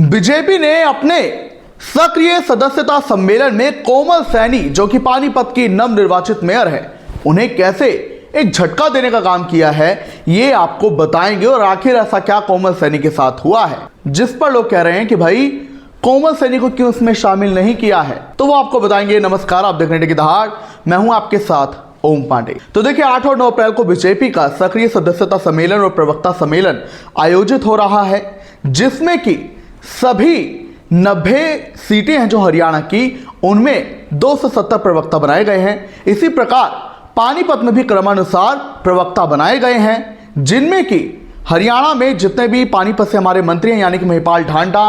BJP ने अपने सक्रिय सदस्यता सम्मेलन में कोमल सैनी, जो कि पानीपत की नवनिर्वाचित मेयर है, उन्हें कैसे एक झटका देने का काम किया है, ये आपको बताएंगे। और आखिर ऐसा क्या कोमल सैनी के साथ हुआ है जिस पर लोग कह रहे हैं कि भाई कोमल सैनी को क्यों इसमें शामिल नहीं किया है, तो वो आपको बताएंगे। नमस्कार, आप देख रहे हैं की दहाड़, मैं हूं आपके साथ ओम पांडे। तो देखिए, 8 और 9 अप्रैल को बीजेपी का सक्रिय सदस्यता सम्मेलन और प्रवक्ता सम्मेलन आयोजित हो रहा है, जिसमें कि सभी 90 सीटें हैं जो हरियाणा की, उनमें 270 प्रवक्ता बनाए गए हैं। इसी प्रकार पानीपत में भी क्रमानुसार प्रवक्ता बनाए गए हैं, जिनमें कि हरियाणा में जितने भी पानीपत से हमारे मंत्री हैं, यानी कि महिपाल ढांडा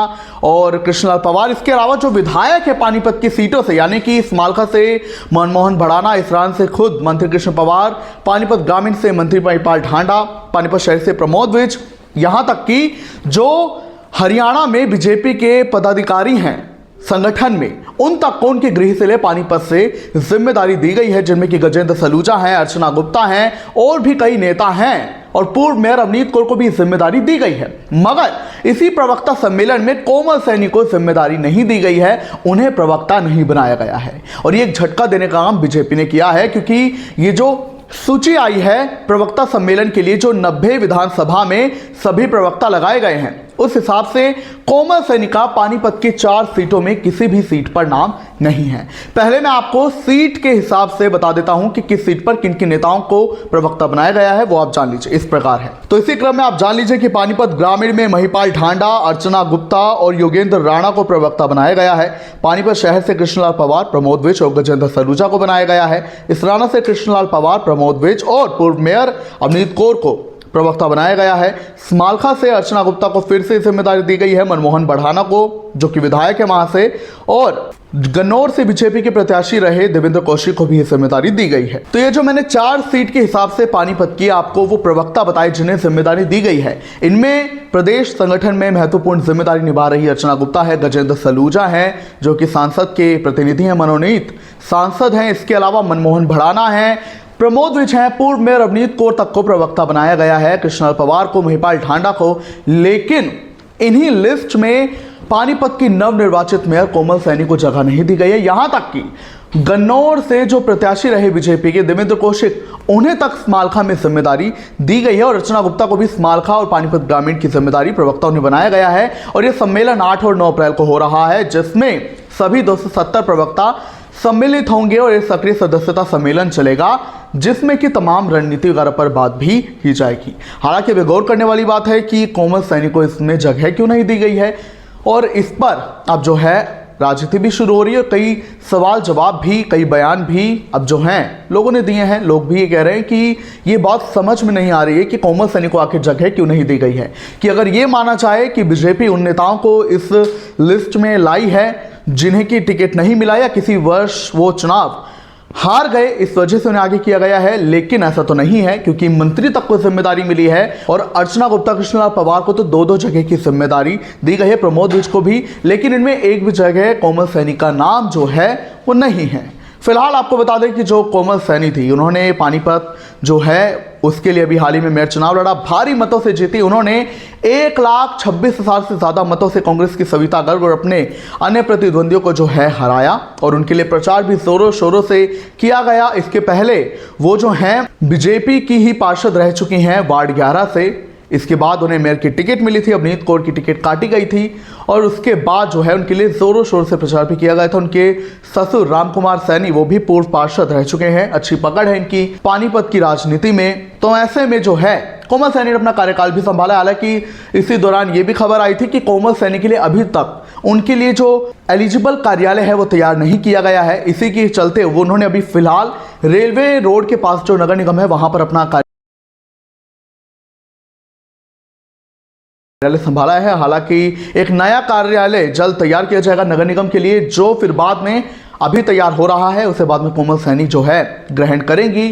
और कृष्णलाल पंवार, इसके अलावा जो विधायक है पानीपत की सीटों से, यानी कि स्मालखा से मनमोहन भड़ाना, इसरान से खुद मंत्री कृष्ण पंवार, पानीपत ग्रामीण से मंत्री महिपाल ढांडा, पानीपत शहर से प्रमोद विज, यहां तक कि जो हरियाणा में बीजेपी के पदाधिकारी हैं संगठन में, उन तक को उनके गृह जिले पानीपत से जिम्मेदारी दी गई है, जिनमें कि गजेंद्र सलूजा हैं, अर्चना गुप्ता हैं और भी कई नेता हैं, और पूर्व मेयर अवनीत कौर को भी जिम्मेदारी दी गई है। मगर इसी प्रवक्ता सम्मेलन में कोमल सैनी को जिम्मेदारी नहीं दी गई है, उन्हें प्रवक्ता नहीं बनाया गया है। और ये एक झटका देने का काम बीजेपी ने किया है, क्योंकि ये जो सूची आई है प्रवक्ता सम्मेलन के लिए, जो 90 विधानसभा में सभी प्रवक्ता लगाए गए हैं, उस हिसाब से कोमल सैनी का पानीपत की 4 सीटों में किसी भी सीट पर नाम नहीं है। पहले मैं आपको सीट के हिसाब से बता देता हूं कि किस सीट पर किन किन नेताओं को प्रवक्ता बनाया गया है, वो आप जान लीजिए। इस प्रकार है। तो इसी क्रम में आप जान लीजिए कि पानीपत ग्रामीण में महिपाल ढांडा, अर्चना गुप्ता और योगेंद्र राणा को प्रवक्ता बनाया गया है। पानीपत शहर से कृष्णलाल पंवार, प्रमोद विज और गजेंद्र सलूजा को बनाया गया है। इसराना से कृष्णलाल पंवार, प्रमोद विज और पूर्व मेयर अवनीत कौर को प्रवक्ता बनाया गया है। स्मालखा से अर्चना गुप्ता को फिर से जिम्मेदारी दी गई है, मनमोहन भड़ाना को, जो कि विधायक है वहां से, और गन्नौर से बीजेपी के प्रत्याशी रहे देवेंद्र कौशिक को भी ये जिम्मेदारी दी गई है। तो ये जो मैंने 4 सीट के हिसाब से पानीपत की आपको वो प्रवक्ता बताए जिन्हें जिम्मेदारी दी गई है, इनमें प्रदेश संगठन में महत्वपूर्ण जिम्मेदारी निभा रही अर्चना गुप्ता है, गजेंद्र सलूजा हैं जो कि सांसद के प्रतिनिधि हैं, मनोनीत सांसद हैं। इसके अलावा मनमोहन भड़ाना है, प्रमोद विज हैं, पूर्व मेयर अवनीत कौर तक को प्रवक्ता बनाया गया है, कृष्णलाल पंवार को, महिपाल ढांडा को। लेकिन इन्हीं लिस्ट में पानीपत की नवनिर्वाचित मेयर कोमल सैनी को जगह नहीं दी गई है। यहां तक कि गन्नौर से जो प्रत्याशी रहे बीजेपी के देवेंद्र कौशिक, उन्हें तक स्मालखा में जिम्मेदारी दी गई है, और अर्चना गुप्ता को भी स्मालखा और पानीपत ग्रामीण की जिम्मेदारी प्रवक्ता उन्हें बनाया गया है। और यह सम्मेलन 8 और 9 अप्रैल को हो रहा है, जिसमें सभी 270 प्रवक्ता सम्मिलित होंगे और एक सक्रिय सदस्यता सम्मेलन चलेगा, जिसमें कि तमाम रणनीति वगैरह पर बात भी की जाएगी। हालांकि वे गौर करने वाली बात है कि कोमल सैनी को इसमें जगह क्यों नहीं दी गई है, और इस पर अब जो है राजनीति भी शुरू हो रही है। कई सवाल जवाब भी, कई बयान भी अब जो हैं लोगों ने दिए हैं। लोग भी ये कह रहे हैं कि ये बात समझ में नहीं आ रही है कि कोमल सैनी को आखिर जगह क्यों नहीं दी गई है। कि अगर ये माना जाए कि बीजेपी उन नेताओं को इस लिस्ट में लाई है जिन्हें की टिकट नहीं मिला, या किसी वर्ष वो चुनाव हार गए, इस वजह से उन्हें आगे किया गया है, लेकिन ऐसा तो नहीं है, क्योंकि मंत्री तक को जिम्मेदारी मिली है। और अर्चना गुप्ता, कृष्णलाल पंवार को तो 2-2 जगह की जिम्मेदारी दी गई है, प्रमोद विज को भी, लेकिन इनमें एक भी जगह कोमल सैनी का नाम जो है वो नहीं है। फिलहाल आपको बता दें कि जो कोमल सैनी थी, उन्होंने पानीपत जो है उसके लिए अभी हाल ही में मेयर चुनाव लड़ा, भारी मतों से जीती। उन्होंने 1,26,000 से ज़्यादा मतों से कांग्रेस की सविता गर्ग और अपने अन्य प्रतिद्वंदियों को जो है हराया, और उनके लिए प्रचार भी जोरों शोरों से किया गया। इसके पहले वो जो हैं बीजेपी की ही पार्षद रह चुकी हैं वार्ड 11 से। इसके बाद उन्हें मेयर की टिकट मिली थी, अवनीत कौर की टिकट काटी गई थी, और उसके बाद जो है उनके लिए जोरों शोर से प्रचार भी किया गया था। उनके ससुर रामकुमार सैनी, वो भी पूर्व पार्षद रह चुके हैं, अच्छी पकड़ है इनकी पानीपत की राजनीति में। तो ऐसे में जो है कोमल सैनी ने अपना कार्यकाल भी संभाला। हालांकि इसी दौरान ये भी खबर आई थी कि कोमल सैनी के लिए अभी तक उनके लिए जो एलिजिबल कार्यालय है वो तैयार नहीं किया गया है। इसी के चलते वो उन्होंने अभी फिलहाल रेलवे रोड के पास जो नगर निगम है वहां पर अपना कार्यालय संभाला है। हालांकि एक नया कार्यालय जल्द तैयार किया जाएगा नगर निगम के लिए, जो फिर बाद में अभी तैयार हो रहा है, उसे बाद में कोमल सैनी जो है ग्रहण करेंगी।